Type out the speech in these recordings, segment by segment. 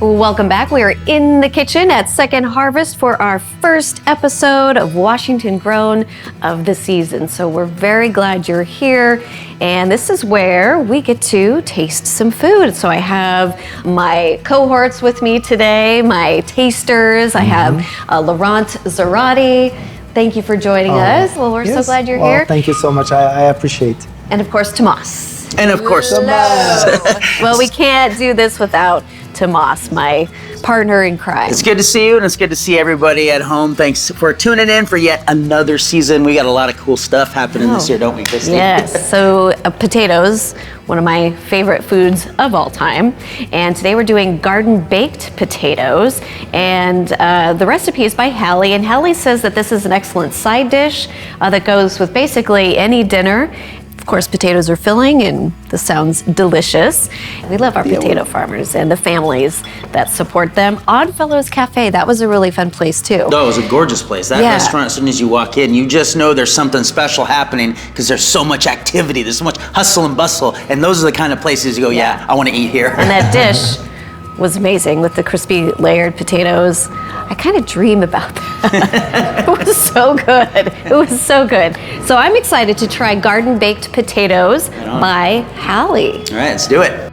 Welcome back. We are in the kitchen at Second Harvest for our first episode of Washington Grown of the season. So we're very glad you're here. And this is where we get to taste some food. So I have my cohorts with me today, my tasters. I have Laurent Zarate. Thank you for joining us. Well, we're so glad you're here. Thank you so much. I appreciate it. And of course, Tomas. And of course, Well, we can't do this without Tomas, my partner in crime. It's good to see you, and it's good to see everybody at home. Thanks for tuning in for yet another season. We got a lot of cool stuff happening this year, don't we, Christy? Yes. So potatoes, one of my favorite foods of all time. And today we're doing garden baked potatoes. And the recipe is by Hallie. And Hallie says that this is an excellent side dish that goes with basically any dinner. Of course, potatoes are filling, and this sounds delicious. We love our potato farmers and the families that support them. Oddfellows Cafe, that was a really fun place too. Oh, it was a gorgeous place. That restaurant, as soon as you walk in, you just know there's something special happening because there's so much activity, there's so much hustle and bustle, and those are the kind of places you go, yeah, I want to eat here. And that dish was amazing with the crispy layered potatoes. I kind of dream about that. It was so good. It was so good. So I'm excited to try garden baked potatoes by Hallie. All right, let's do it.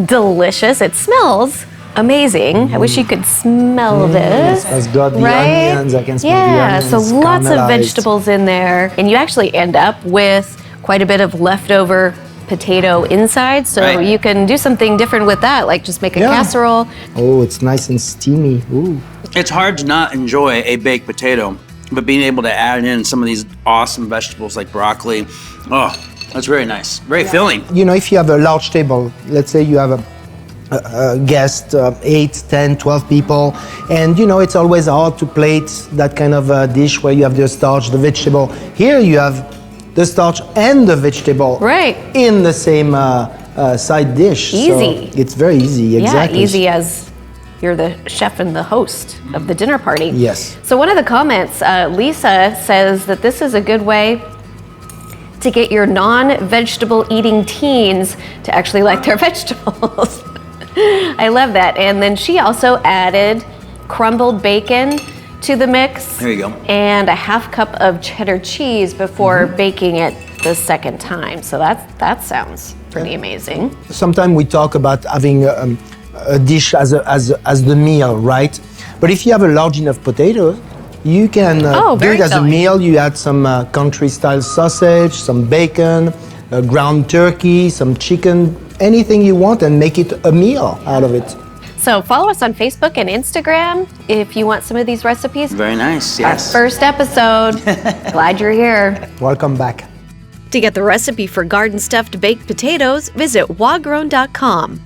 Delicious. It smells amazing. I wish you could smell this. It's got the onions. I can smell the onions. So lots of vegetables in there. And you actually end up with quite a bit of leftover potato inside. So you can do something different with that, like just make a casserole. Oh, it's nice and steamy. Ooh. It's hard to not enjoy a baked potato, but being able to add in some of these awesome vegetables like broccoli, that's very nice, very filling. You know, if you have a large table, let's say you have a guest, 8, 10, 12 people, and you know, it's always hard to plate that kind of dish where you have the starch, the vegetable. Here you have the starch and the vegetable in the same side dish. Easy. So it's very easy, exactly. Yeah, easy as you're the chef and the host of the dinner party. Yes. So one of the comments, Lisa says that this is a good way to get your non-vegetable eating teens to actually like their vegetables. I love that. And then she also added crumbled bacon to the mix. There you go. And a half cup of cheddar cheese before baking it the second time. So that sounds pretty amazing. Sometimes we talk about having a dish as the meal, right? But if you have a large enough potatoes, you can do it as a meal. You add some country-style sausage, some bacon, ground turkey, some chicken, anything you want, and make it a meal out of it. So follow us on Facebook and Instagram if you want some of these recipes. Very nice, yes. Our first episode. Glad you're here. Welcome back. To get the recipe for garden stuffed baked potatoes, visit wagrown.com.